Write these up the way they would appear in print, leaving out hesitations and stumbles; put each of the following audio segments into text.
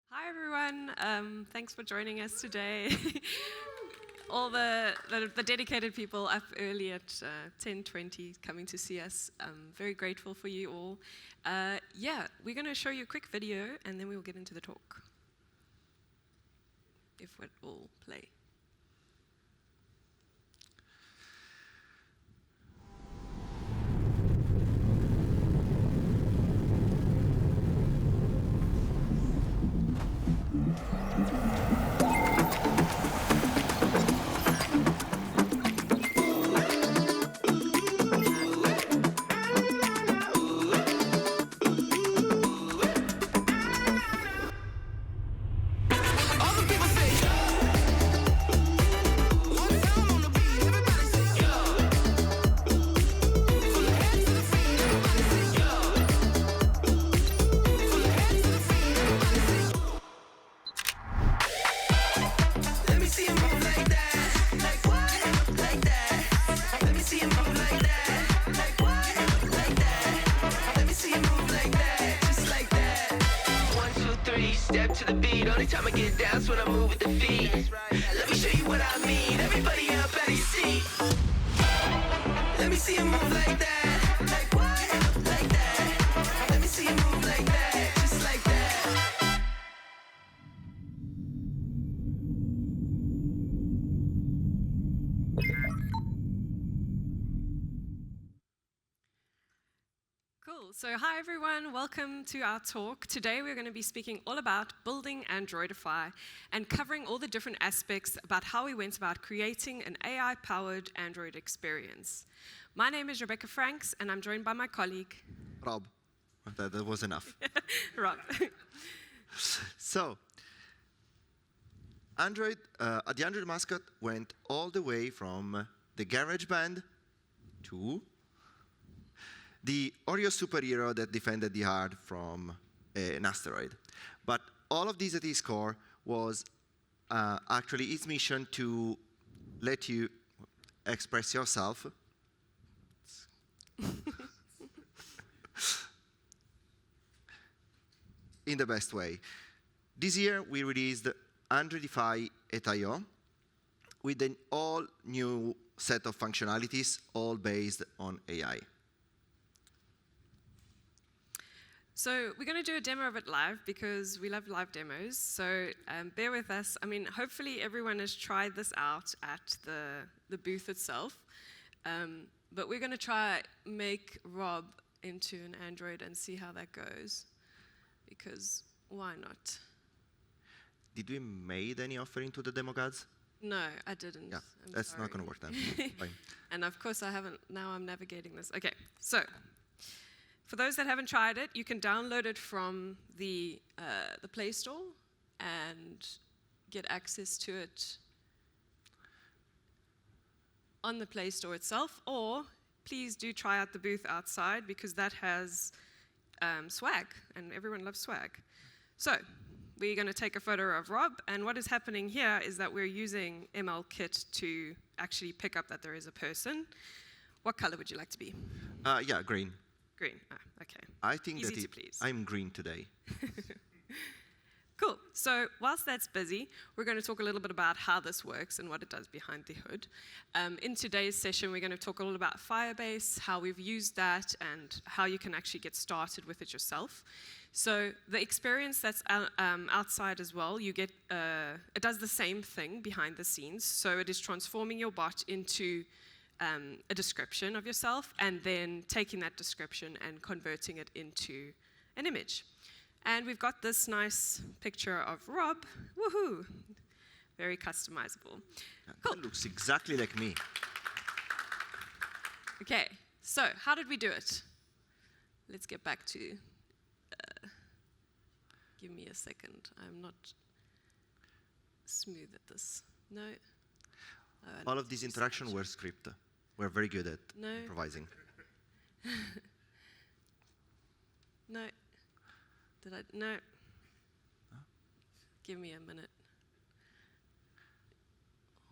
Hi everyone, thanks for joining us today. All the dedicated people up early at 10:20 coming to see us. I'm very grateful for you all. We're going to show you a quick video and then we'll get into the talk. If it will play. Step to the beat, only time I get down is when I move with the feet. Let me show you what I mean, everybody up at your seat. Let me see you move like that. Like what? Like that. Let me see you move like that, just like that. Cool. So hi everyone, welcome to our talk. Today we're going to be speaking all about building Androidify and covering all the different aspects about how we went about creating an AI-powered Android experience. My name is Rebecca Franks and I'm joined by my colleague, Rob. That was enough. Rob. So, the Android mascot went all the way from the GarageBand to the Orgiu superhero that defended the Earth from an asteroid. But all of these at its core was actually its mission to let you express yourself in the best way. This year, we released Androidify at I/O with an all-new set of functionalities, all based on AI. So we're going to do a demo of it live because we love live demos. So bear with us. I mean, hopefully everyone has tried this out at the booth itself. But we're going to try make Rob into an Android and see how that goes. Because why not? Did we made any offering to the demo gods? No, I didn't. Yeah, I'm that's sorry. not going to work then. Fine. And of course I haven't, now I'm navigating this. Okay, so for those that haven't tried it, you can download it from the Play Store and get access to it on the Play Store itself, or please do try out the booth outside because that has swag, and everyone loves swag. So we're going to take a photo of Rob, and what is happening here is that we're using ML-Kit to actually pick up that there is a person. What color would you like to be? Yeah, green. Green. Okay. I think Easy that to please. I'm green today. Cool. So whilst that's busy, we're going to talk a little bit about how this works and what it does behind the hood. In today's session, we're going to talk a little about Firebase, how we've used that, and how you can actually get started with it yourself. So the experience that's outside as well, you get, it does the same thing behind the scenes. So it is transforming your bot into a description of yourself and then taking that description and converting it into an image. And we've got this nice picture of Rob. Woohoo! Very customizable. Cool. That looks exactly like me. Okay, so how did we do it? Let's get back to, give me a second. I'm not smooth at this. No? All of these interactions were scripted. We're very good at No. improvising. No. Did I? No. Give me a minute.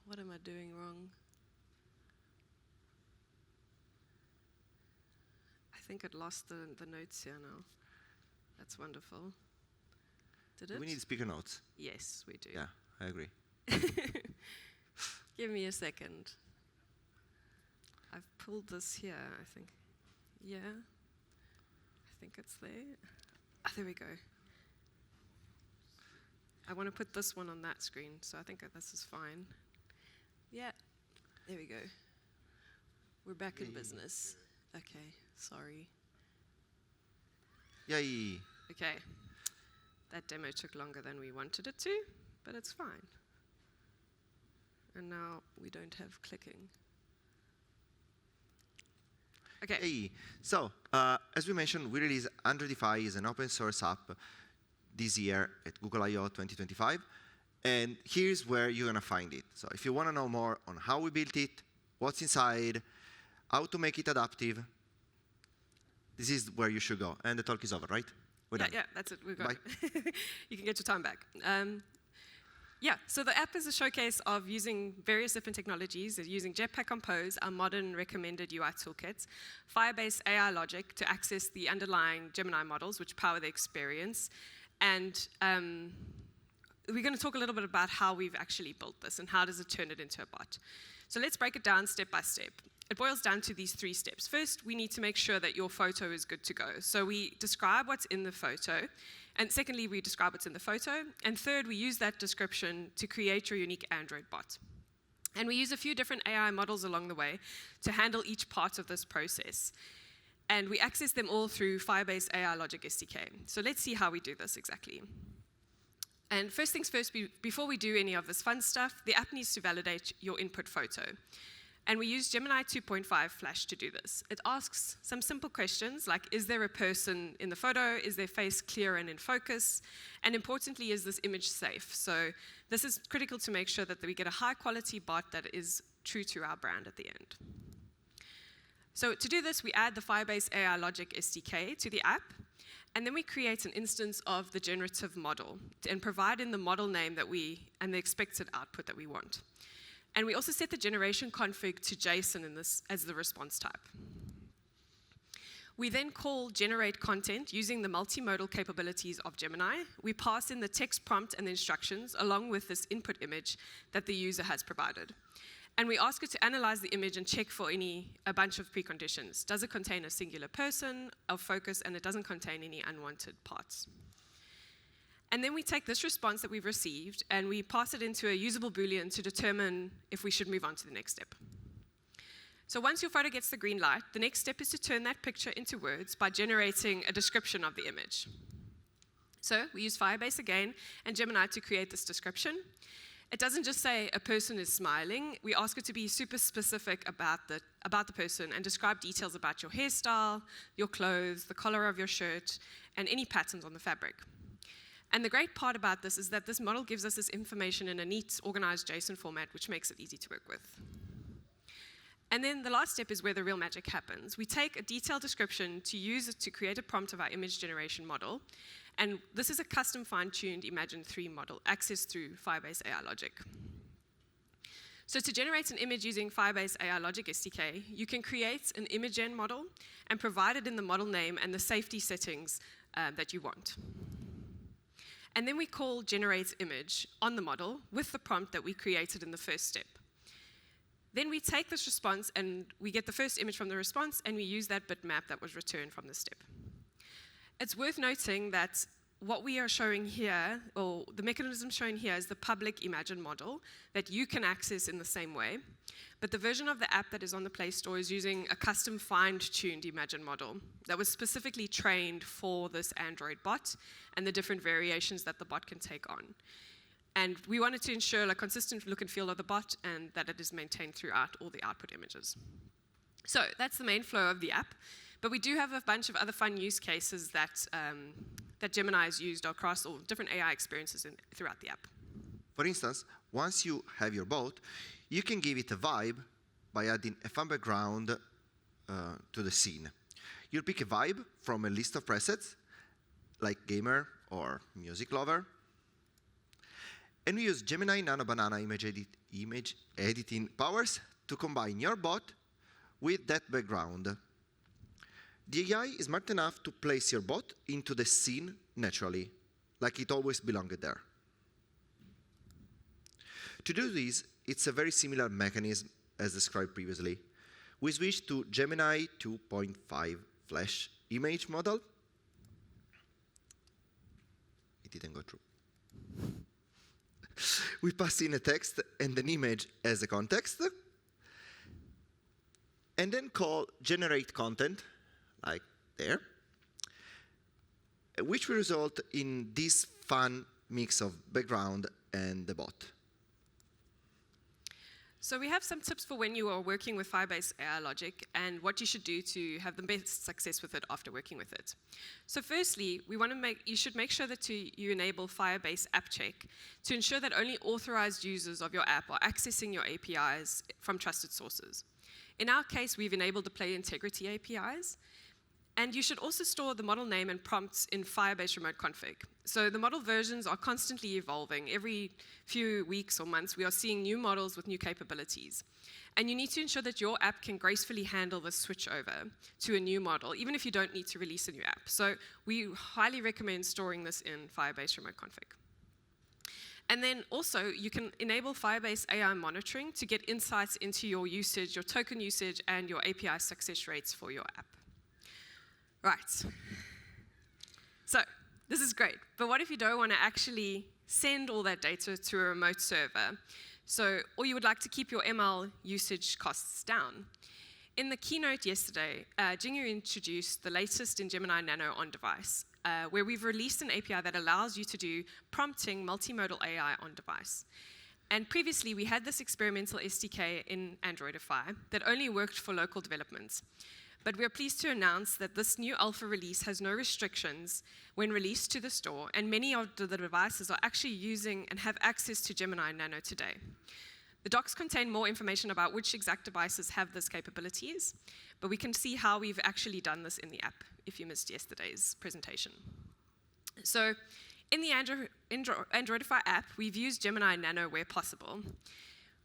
What am I doing wrong? I think I'd lost the notes here now. That's wonderful. Did Do it? we need speaker notes? Yes, we do. Yeah, I agree. Give me a second. I've pulled this here, I think. Yeah. I think it's there. Ah, there we go. I want to put this one on that screen, so I think that this is fine. Yeah, there we go. We're back in business. Okay, sorry. Yay. Okay, that demo took longer than we wanted it to, but it's fine. And now we don't have clicking. Okay. Hey. So, as we mentioned, we released Androidify as an open source app this year at Google I/O 2025. And here's where you're going to find it. So if you want to know more on how we built it, what's inside, how to make it adaptive, this is where you should go. And the talk is over, right? We're done. Yeah, that's it. We've got Bye. it. You can get your time back. Yeah, so the app is a showcase of using various different technologies, using Jetpack Compose, our modern recommended UI toolkit, Firebase AI logic to access the underlying Gemini models, which power the experience. And we're going to talk a little bit about how we've actually built this and how does it turn it into a bot. So let's break it down step by step. It boils down to these 3 steps. First, we need to make sure that your photo is good to go. So we describe what's in the photo. And secondly, we describe what's in the photo. And third, we use that description to create your unique Android bot. And we use a few different AI models along the way to handle each part of this process. And we access them all through Firebase AI Logic SDK. So let's see how we do this exactly. And first things first, before we do any of this fun stuff, the app needs to validate your input photo. And we use Gemini 2.5 Flash to do this. It asks some simple questions like, is there a person in the photo? Is their face clear and in focus? And importantly, is this image safe? So this is critical to make sure that we get a high quality bot that is true to our brand at the end. So to do this, we add the Firebase AI Logic SDK to the app, and then we create an instance of the generative model and provide in the model name and the expected output that we want. And we also set the generation config to JSON in this as the response type. We then call generate content using the multimodal capabilities of Gemini. We pass in the text prompt and the instructions along with this input image that the user has provided. And we ask it to analyze the image and check for a bunch of preconditions. Does it contain a singular person of focus, and it doesn't contain any unwanted parts? And then we take this response that we've received and we pass it into a usable Boolean to determine if we should move on to the next step. So once your photo gets the green light, the next step is to turn that picture into words by generating a description of the image. So we use Firebase again and Gemini to create this description. It doesn't just say a person is smiling. We ask it to be super specific about the person and describe details about your hairstyle, your clothes, the color of your shirt, and any patterns on the fabric. And the great part about this is that this model gives us this information in a neat, organized JSON format, which makes it easy to work with. And then the last step is where the real magic happens. We take a detailed description to use it to create a prompt of our image generation model. And this is a custom fine-tuned Imagen 3 model accessed through Firebase AI Logic. So to generate an image using Firebase AI Logic SDK, you can create an Imagen model and provide it in the model name and the safety settings that you want. And then we call generate image on the model with the prompt that we created in the first step. Then we take this response and we get the first image from the response and we use that bitmap that was returned from the step. It's worth noting that what we are showing here, or the mechanism shown here, is the public Imagen model that you can access in the same way. But the version of the app that is on the Play Store is using a custom fine-tuned Imagen model that was specifically trained for this Android bot and the different variations that the bot can take on. And we wanted to ensure a consistent look and feel of the bot and that it is maintained throughout all the output images. So that's the main flow of the app. But we do have a bunch of other fun use cases that Gemini has used across all different AI experiences throughout the app. For instance, once you have your bot, you can give it a vibe by adding a fun background to the scene. You'll pick a vibe from a list of presets, like gamer or music lover. And we use Gemini Nano Banana image editing powers to combine your bot with that background. The AI is smart enough to place your bot into the scene naturally. like it always belonged there. To do this, it's a very similar mechanism as described previously. We switched to Gemini 2.5 Flash image model. It didn't go through. We pass in a text and an image as a context, and then call generate content, like there, which will result in this fun mix of background and the bot. So we have some tips for when you are working with Firebase AI logic and what you should do to have the best success with it after working with it. So firstly, you should make sure that you enable Firebase App Check to ensure that only authorized users of your app are accessing your APIs from trusted sources. In our case, we've enabled the Play Integrity APIs. And you should also store the model name and prompts in Firebase Remote Config. So the model versions are constantly evolving. Every few weeks or months, we are seeing new models with new capabilities. And you need to ensure that your app can gracefully handle the switch over to a new model, even if you don't need to release a new app. So we highly recommend storing this in Firebase Remote Config. And then also, you can enable Firebase AI monitoring to get insights into your usage, your token usage, and your API success rates for your app. Right. So this is great, but what if you don't want to actually send all that data to a remote server? Or you would like to keep your ML usage costs down. In the keynote yesterday, Orgiu introduced the latest in Gemini Nano on device, where we've released an API that allows you to do prompting multimodal AI on device. And previously, we had this experimental SDK in Androidify that only worked for local development. But we're pleased to announce that this new alpha release has no restrictions when released to the store, and many of the devices are actually using and have access to Gemini Nano today. The docs contain more information about which exact devices have these capabilities, but we can see how we've actually done this in the app, if you missed yesterday's presentation. So in the Androidify app, we've used Gemini Nano where possible.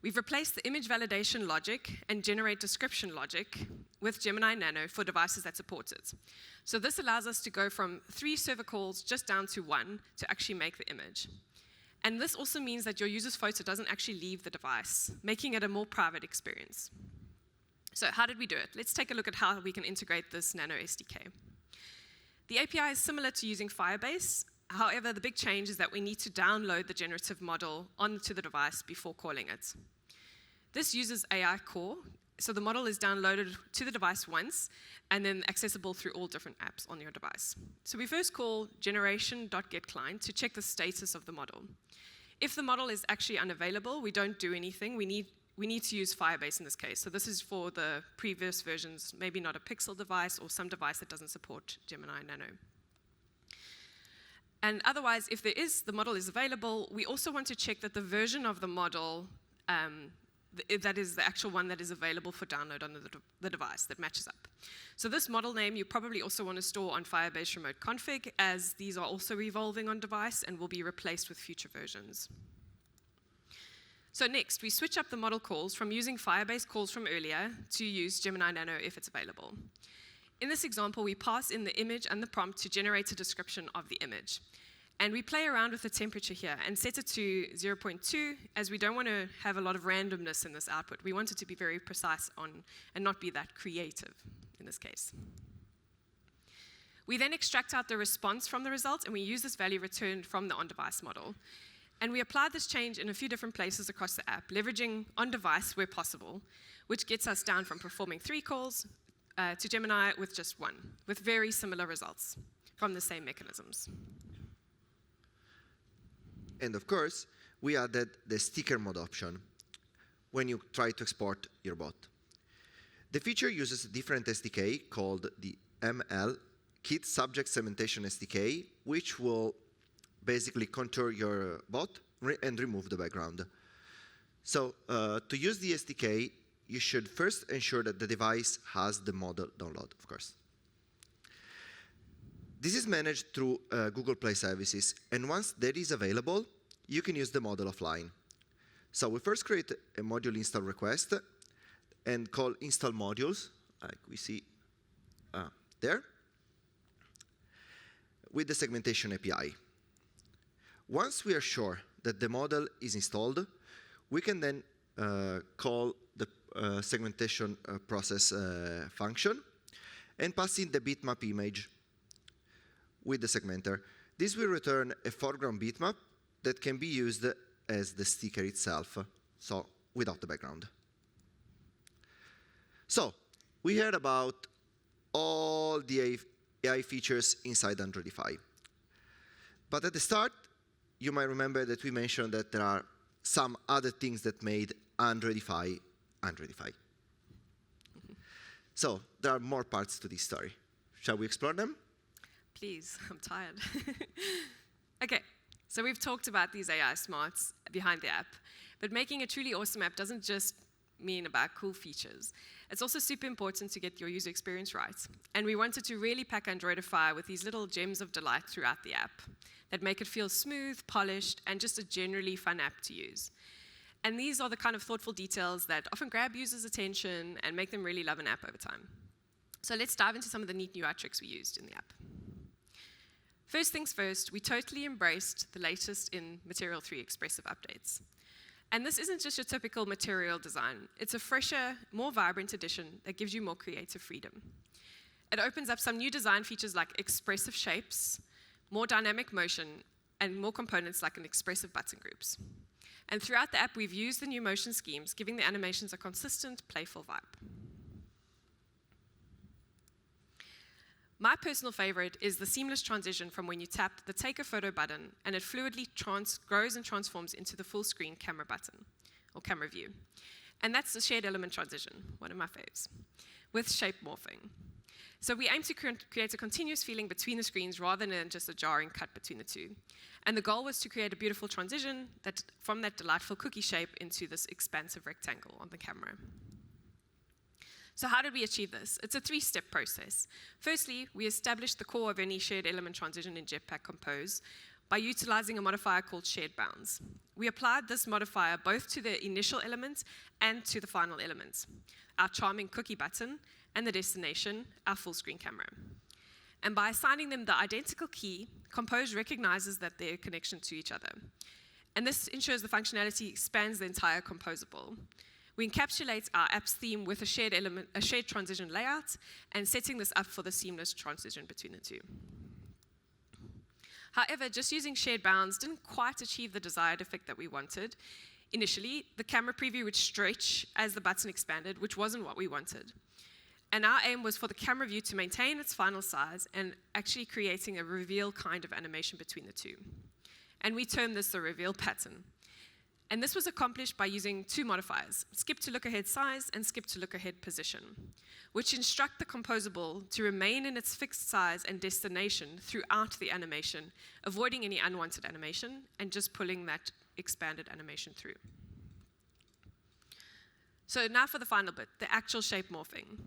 We've replaced the image validation logic and generate description logic with Gemini Nano for devices that support it. So this allows us to go from 3 server calls just down to 1 to actually make the image. And this also means that your user's photo doesn't actually leave the device, making it a more private experience. So how did we do it? Let's take a look at how we can integrate this Nano SDK. The API is similar to using Firebase. However, the big change is that we need to download the generative model onto the device before calling it. This uses AI Core, so the model is downloaded to the device once and then accessible through all different apps on your device. So we first call generation.getClient to check the status of the model. If the model is actually unavailable, we don't do anything. We need to use Firebase in this case. So this is for the previous versions, maybe not a Pixel device or some device that doesn't support Gemini Nano. And otherwise, if the model is available, we also want to check that the version of the model, that is the actual one that is available for download on the device that matches up. So this model name you probably also want to store on Firebase Remote Config, as these are also evolving on device and will be replaced with future versions. So next, we switch up the model calls from using Firebase calls from earlier to use Gemini Nano if it's available. In this example, we pass in the image and the prompt to generate a description of the image. And we play around with the temperature here and set it to 0.2, as we don't want to have a lot of randomness in this output. We want it to be very precise and not be that creative in this case. We then extract out the response from the result, and we use this value returned from the on-device model. And we applied this change in a few different places across the app, leveraging on-device where possible, which gets us down from performing 3 calls to Gemini with just 1, with very similar results from the same mechanisms. And of course, we added the sticker mode option when you try to export your bot. The feature uses a different SDK called the ML Kit Subject Segmentation SDK, which will basically contour your bot and remove the background. So to use the SDK, you should first ensure that the device has the model download, of course. This is managed through Google Play services, and once that is available, you can use the model offline. So we first create a module install request and call install modules, like we see there, with the segmentation API. Once we are sure that the model is installed, we can then call the segmentation process function and pass in the bitmap image with the segmenter. This will return a foreground bitmap that can be used as the sticker itself, so without the background. So, we heard about all the AI features inside Androidify. But at the start, you might remember that we mentioned that there are some other things that made Androidify Androidify. So, there are more parts to this story. Shall we explore them? Please, I'm tired. Okay, so we've talked about these AI smarts behind the app, but making a truly awesome app doesn't just mean about cool features. It's also super important to get your user experience right. And we wanted to really pack Androidify with these little gems of delight throughout the app that make it feel smooth, polished, and just a generally fun app to use. And these are the kind of thoughtful details that often grab users' attention and make them really love an app over time. So let's dive into some of the neat UI tricks we used in the app. First things first, we totally embraced the latest in Material 3 expressive updates. And this isn't just your typical material design. It's a fresher, more vibrant edition that gives you more creative freedom. It opens up some new design features like expressive shapes, more dynamic motion, and more components like an expressive button groups. And throughout the app, we've used the new motion schemes, giving the animations a consistent, playful vibe. My personal favorite is the seamless transition from when you tap the Take a Photo button and it fluidly grows and transforms into the full screen camera button, or camera view. And that's the shared element transition, one of my faves, with shape morphing. So we aim to create a continuous feeling between the screens rather than just a jarring cut between the two. And the goal was to create a beautiful transition from that delightful cookie shape into this expansive rectangle on the camera. So how did we achieve this? It's a three-step process. Firstly, we established the core of any shared element transition in Jetpack Compose by utilizing a modifier called shared bounds. We applied this modifier both to the initial element and to the final element, our charming cookie button, and the destination, our full screen camera. And by assigning them the identical key, Compose recognizes that they're a connection to each other. And this ensures the functionality spans the entire composable. We encapsulate our app's theme with a shared transition layout, and setting this up for the seamless transition between the two. However, just using shared bounds didn't quite achieve the desired effect that we wanted. Initially, the camera preview would stretch as the button expanded, which wasn't what we wanted. And our aim was for the camera view to maintain its final size and actually creating a reveal kind of animation between the two. And we termed this the reveal pattern. And this was accomplished by using two modifiers, skip to look ahead size and skip to look ahead position, which instruct the composable to remain in its fixed size and destination throughout the animation, avoiding any unwanted animation and just pulling that expanded animation through. So now for the final bit, the actual shape morphing.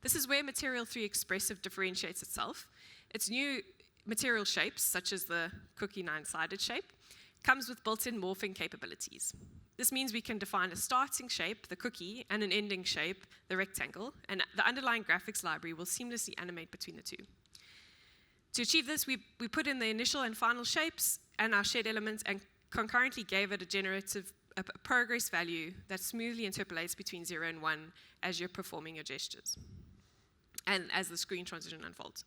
This is where Material 3 Expressive differentiates itself. Its new material shapes, such as the cookie 9-sided shape, comes with built-in morphing capabilities. This means we can define a starting shape, the cookie, and an ending shape, the rectangle, and the underlying graphics library will seamlessly animate between the two. To achieve this, we put in the initial and final shapes and our shared elements and concurrently gave it a progress value that smoothly interpolates between 0 and 1 as you're performing your gestures and as the screen transition unfolds.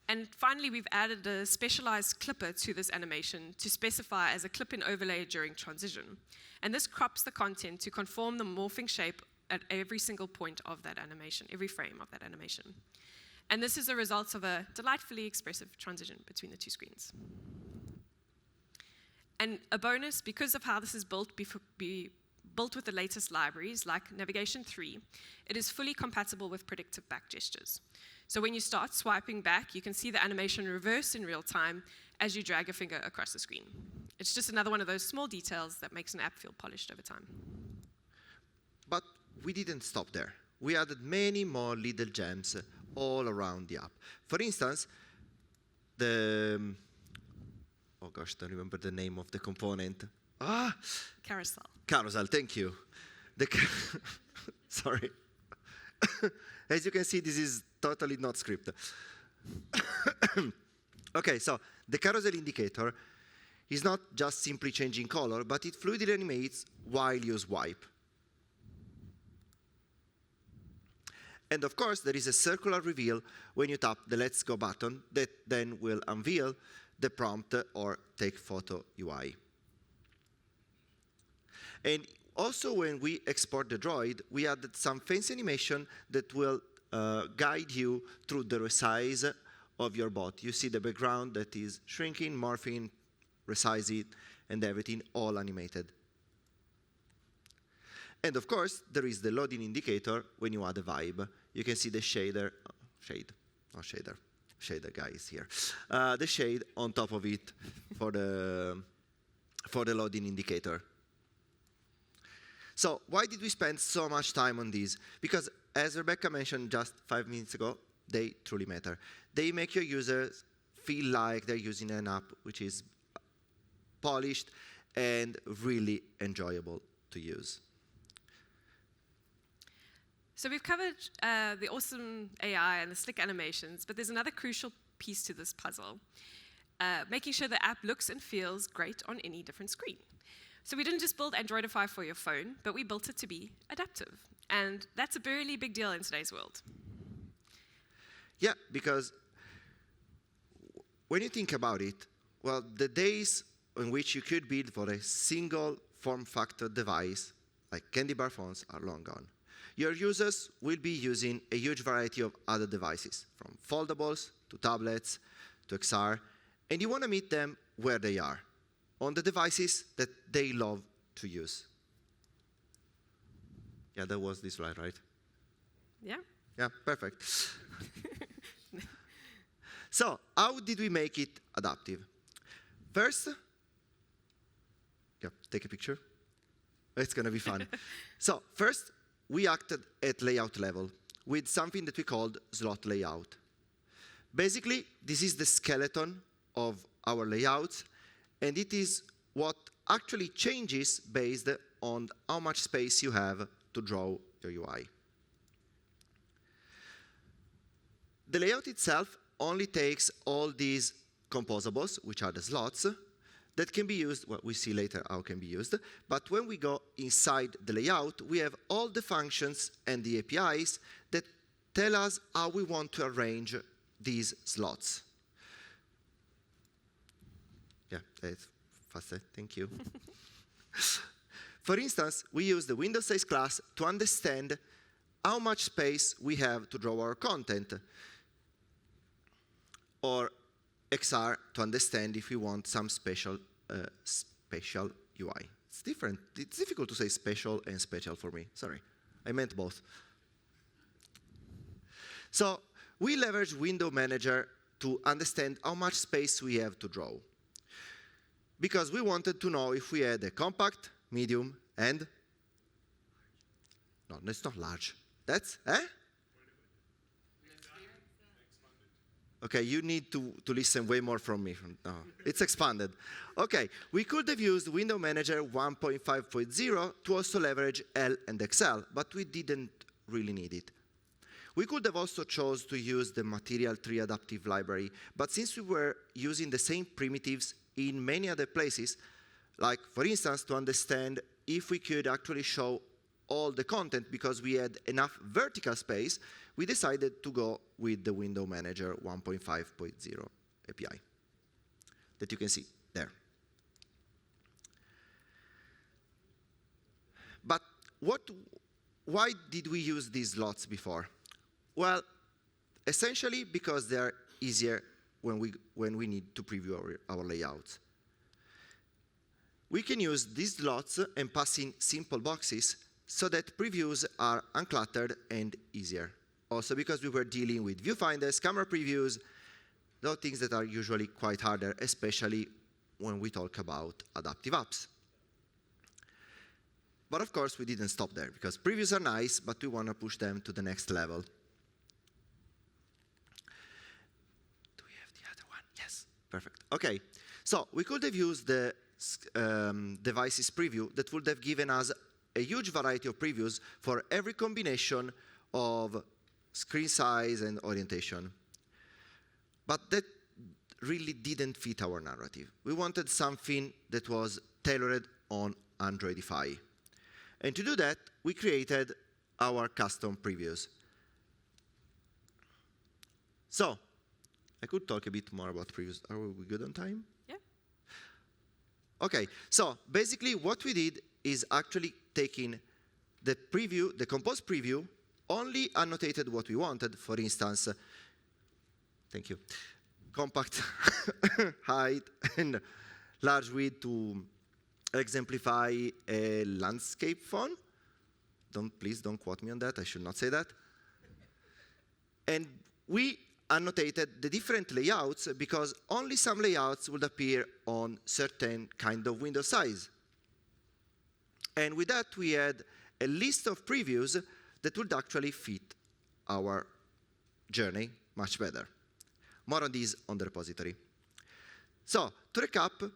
And finally, we've added a specialized clipper to this animation to specify as a clip-in overlay during transition. And this crops the content to conform the morphing shape at every single point of that animation, every frame of that animation. And this is a result of a delightfully expressive transition between the two screens. And a bonus, because of how this is built with the latest libraries like Navigation 3, it is fully compatible with predictive back gestures. So when you start swiping back, you can see the animation reverse in real time as you drag your finger across the screen. It's just another one of those small details that makes an app feel polished over time. But we didn't stop there. We added many more little gems all around the app. For instance, oh gosh, don't remember the name of the component. Carousel. Carousel, thank you. Sorry. As you can see, this is totally not scripted. Okay, so the carousel indicator is not just simply changing color, but it fluidly animates while you swipe. And of course, there is a circular reveal when you tap the Let's Go button that then will unveil the prompt or Take Photo UI. And also, when we export the droid, we added some fancy animation that will guide you through the resize of your bot. You see the background that is shrinking, morphing, resizing, and everything all animated. And of course, there is the loading indicator when you add a vibe. You can see the shader, shader guy is here. The shade on top of it for the loading indicator. So why did we spend so much time on these? Because as Rebecca mentioned just 5 minutes ago, they truly matter. They make your users feel like they're using an app which is polished and really enjoyable to use. So we've covered the awesome AI and the slick animations, but there's another crucial piece to this puzzle, making sure the app looks and feels great on any different screen. So we didn't just build Androidify for your phone, but we built it to be adaptive. And that's a really big deal in today's world. Yeah, because when you think about it, well, the days in which you could build for a single form factor device, like candy bar phones, are long gone. Your users will be using a huge variety of other devices, from foldables to tablets to XR, and you want to meet them where they are, on the devices that they love to use. Yeah, that was this slide, right? Yeah. Yeah, perfect. So, how did we make it adaptive? First, yeah, take a picture. It's going to be fun. So, first, we acted at layout level with something that we called slot layout. Basically, this is the skeleton of our layouts, and it is what actually changes based on how much space you have to draw your UI. The layout itself only takes all these composables, which are the slots, that can be used, well, we see later how can be used, but when we go inside the layout, we have all the functions and the APIs that tell us how we want to arrange these slots. Yeah, that's faster, thank you. For instance, we use the window size class to understand how much space we have to draw our content, or XR to understand if we want some special UI. It's different. It's difficult to say special and special for me. Sorry, I meant both. So we leverage Window Manager to understand how much space we have to draw, because we wanted to know if we had a compact, medium, and no, that's not large. That's Okay, you need to listen way more from me. No, it's expanded. Okay, we could have used Window Manager 1.5.0 to also leverage L and XL, but we didn't really need it. We could have also chose to use the Material Tree Adaptive Library, but since we were using the same primitives in many other places, like, for instance, to understand if we could actually show all the content because we had enough vertical space, we decided to go with the Window Manager 1.5.0 API that you can see there. But why did we use these slots before? Well, essentially because they're easier when we need to preview our layouts. We can use these slots and pass in simple boxes so that previews are uncluttered and easier. Also because we were dealing with viewfinders, camera previews, those things that are usually quite harder, especially when we talk about adaptive apps. But of course, we didn't stop there, because previews are nice, but we want to push them to the next level. Do we have the other one? Yes, perfect. Okay, so we could have used the devices preview that would have given us a huge variety of previews for every combination of screen size and orientation. But that really didn't fit our narrative. We wanted something that was tailored on Androidify. And to do that, we created our custom previews. So, I could talk a bit more about previews. Are we good on time? Yeah. Okay, so basically what we did is actually taking the preview, the Compose preview, only annotated what we wanted. For instance, thank you, compact height and large width to exemplify a landscape font. Please don't quote me on that. I should not say that. And we annotated the different layouts because only some layouts would appear on certain kind of window size. And with that, we had a list of previews that would actually fit our journey much better. More on these on the repository. So, to recap,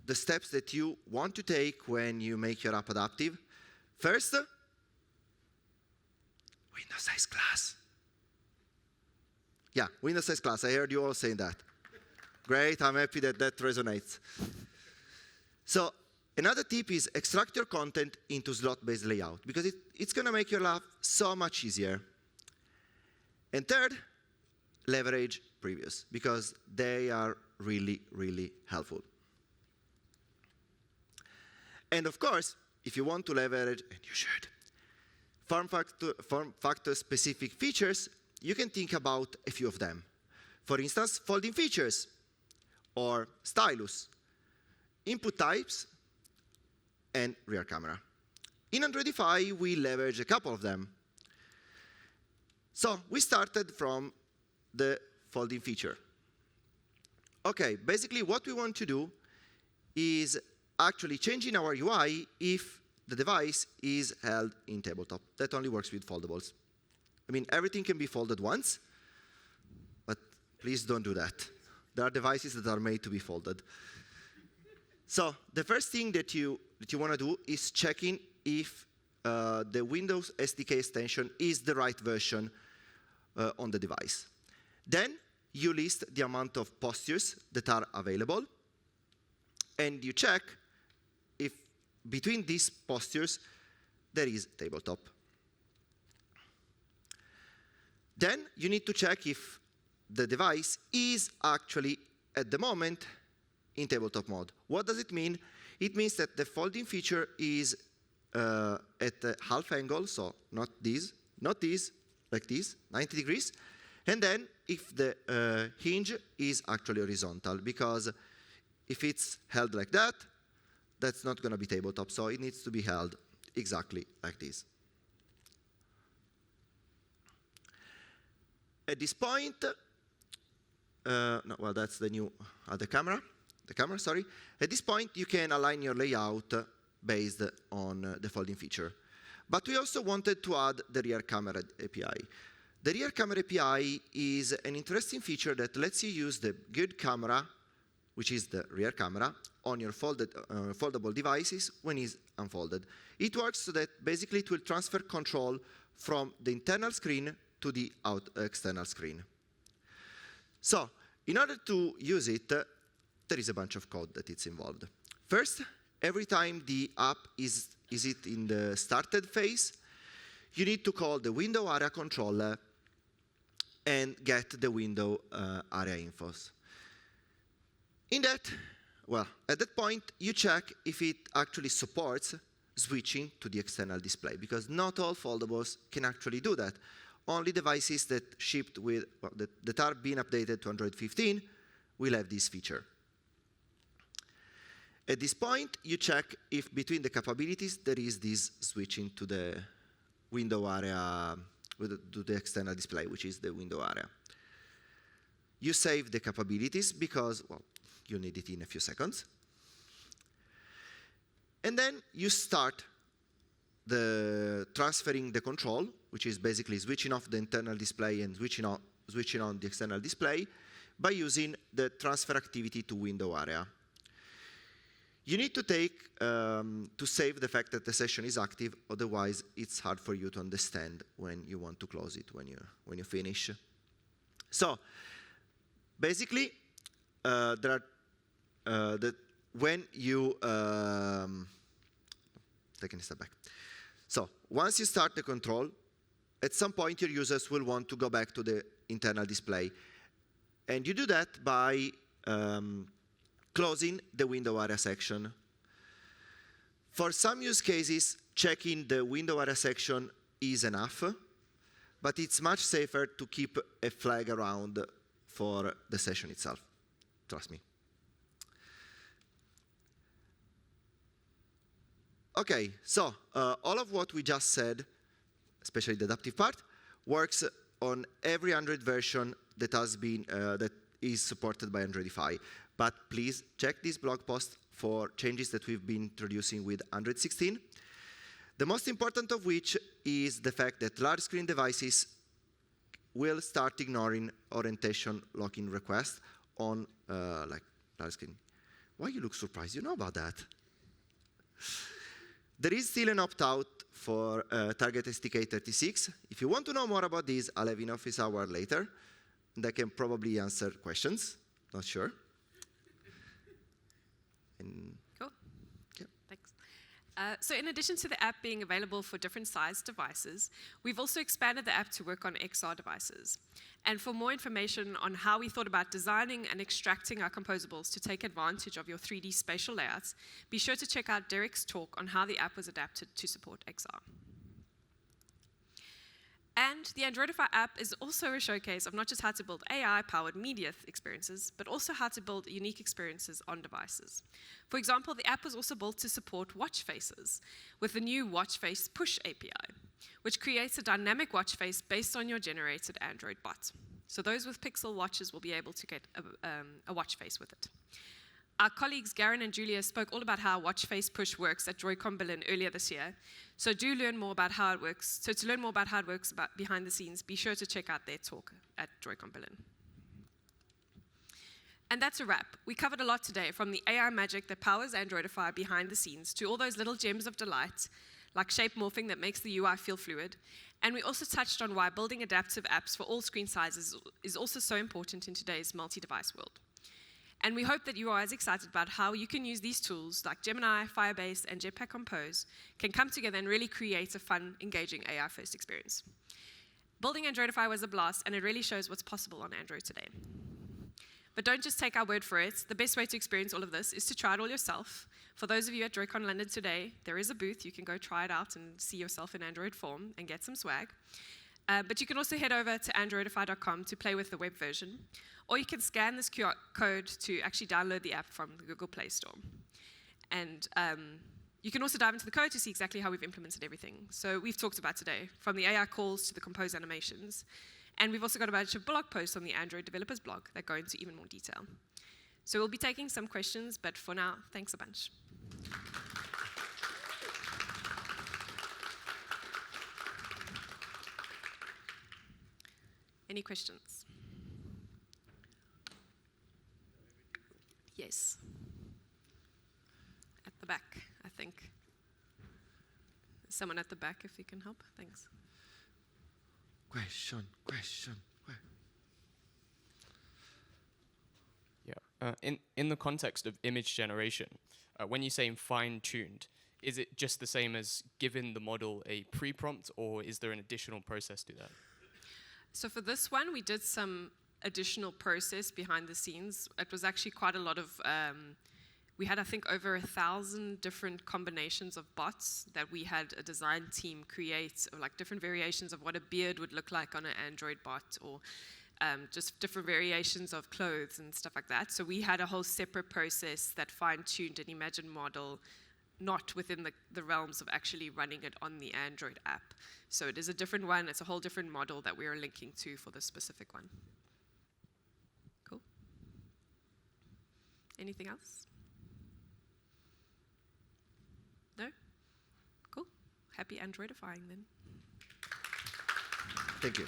the steps that you want to take when you make your app adaptive. First, window size class. Yeah, window size class. I heard you all saying that. Great, I'm happy that that resonates. So, another tip is extract your content into slot-based layout because it's going to make your life so much easier. And third, leverage previews because they are really, really helpful. And of course, if you want to leverage, and you should, form factor specific features, you can think about a few of them. For instance, folding features, or stylus, input types, and rear camera. In Androidify, we leverage a couple of them. So we started from the folding feature. Okay, basically what we want to do is actually changing our UI if the device is held in tabletop. That only works with foldables. I mean, everything can be folded once, but please don't do that. There are devices that are made to be folded. So the first thing that you want to do is checking if the Windows SDK extension is the right version on the device. Then you list the amount of postures that are available, and you check if between these postures there is tabletop. Then you need to check if the device is actually, at the moment, in tabletop mode. What does it mean? It means that the folding feature is at a half angle, so not this, like this, 90 degrees. And then if the hinge is actually horizontal, because if it's held like that, that's not going to be tabletop, so it needs to be held exactly like this. At this point, well, that's the new the camera, sorry. At this point, you can align your layout based on the folding feature. But we also wanted to add the rear camera API. The rear camera API is an interesting feature that lets you use the good camera, which is the rear camera, on your foldable devices when it's unfolded. It works so that basically it will transfer control from the internal screen to the external screen. So, in order to use it, there is a bunch of code that is involved. First, every time the app is in the started phase, you need to call the window area controller and get the window area infos. In that, well, at that point, you check if it actually supports switching to the external display, because not all foldables can actually do that. Only devices that shipped with, well, that are being updated to Android 15 will have this feature. At this point, you check if between the capabilities there is this switching to the window area, to the external display, which is the window area. You save the capabilities because, well, you need it in a few seconds. And then you start transferring the control, which is basically switching off the internal display and switching on the external display by using the transfer activity to window area. You need to to save the fact that the session is active, otherwise it's hard for you to understand when you want to close it, when you finish. So basically, there are when you taking a step back. So once you start the control, at some point your users will want to go back to the internal display, and you do that by closing the window area section. For some use cases, checking the window area section is enough, but it's much safer to keep a flag around for the session itself. Trust me. Okay, so all of what we just said, especially the adaptive part, works on every Android version that has been that is supported by Androidify. But please check this blog post for changes that we've been introducing with Android 16. The most important of which is the fact that large screen devices will start ignoring orientation locking requests on like large screen. Why you look surprised? You know about that. There is still an opt-out for Target SDK 36. If you want to know more about this, I'll have an office hour later, and I can probably answer questions. Not sure. Cool. Yeah. Thanks. So in addition to the app being available for different sized devices, we've also expanded the app to work on XR devices. And for more information on how we thought about designing and extracting our composables to take advantage of your 3D spatial layouts, be sure to check out Derek's talk on how the app was adapted to support XR. And the Androidify app is also a showcase of not just how to build AI-powered media experiences, but also how to build unique experiences on devices. For example, the app was also built to support watch faces with the new watch face push API, which creates a dynamic watch face based on your generated Android bot. So those with Pixel watches will be able to get a watch face with it. Our colleagues Garen and Julia spoke all about how watch face push works at droidcon Berlin earlier this year. So do learn more about how it works. So to learn more about how it works behind the scenes, be sure to check out their talk at droidcon Berlin. And that's a wrap. We covered a lot today, from the AI magic that powers Androidify behind the scenes to all those little gems of delight, like shape morphing that makes the UI feel fluid. And we also touched on why building adaptive apps for all screen sizes is also so important in today's multi-device world. And we hope that you are as excited about how you can use these tools like Gemini, Firebase, and Jetpack Compose can come together and really create a fun, engaging AI-first experience. Building Androidify was a blast, and it really shows what's possible on Android today. But don't just take our word for it. The best way to experience all of this is to try it all yourself. For those of you at droidcon London today, there is a booth. You can go try it out and see yourself in Android form and get some swag. But you can also head over to androidify.com to play with the web version. Or you can scan this QR code to actually download the app from the Google Play Store. And you can also dive into the code to see exactly how we've implemented everything. So we've talked about today, from the AI calls to the Compose animations. And we've also got a bunch of blog posts on the Android developers blog that go into even more detail. So we'll be taking some questions, but for now, thanks a bunch. Any questions? Yes. At the back, I think. Someone at the back, if you can help. Thanks. Question. Yeah. In the context of image generation, when you say fine-tuned, is it just the same as giving the model a pre-prompt, or is there an additional process to that? So for this one, we did some additional process behind the scenes. It was actually quite a lot of, we had, I think, over 1,000 different combinations of bots that we had a design team create, like different variations of what a beard would look like on an Android bot, or just different variations of clothes and stuff like that. So we had a whole separate process that fine-tuned an Imagine model, not within the realms of actually running it on the Android app. So it is a different one. It's a whole different model that we are linking to for this specific one. Cool. Anything else? No? Cool. Happy Androidifying then. Thank you.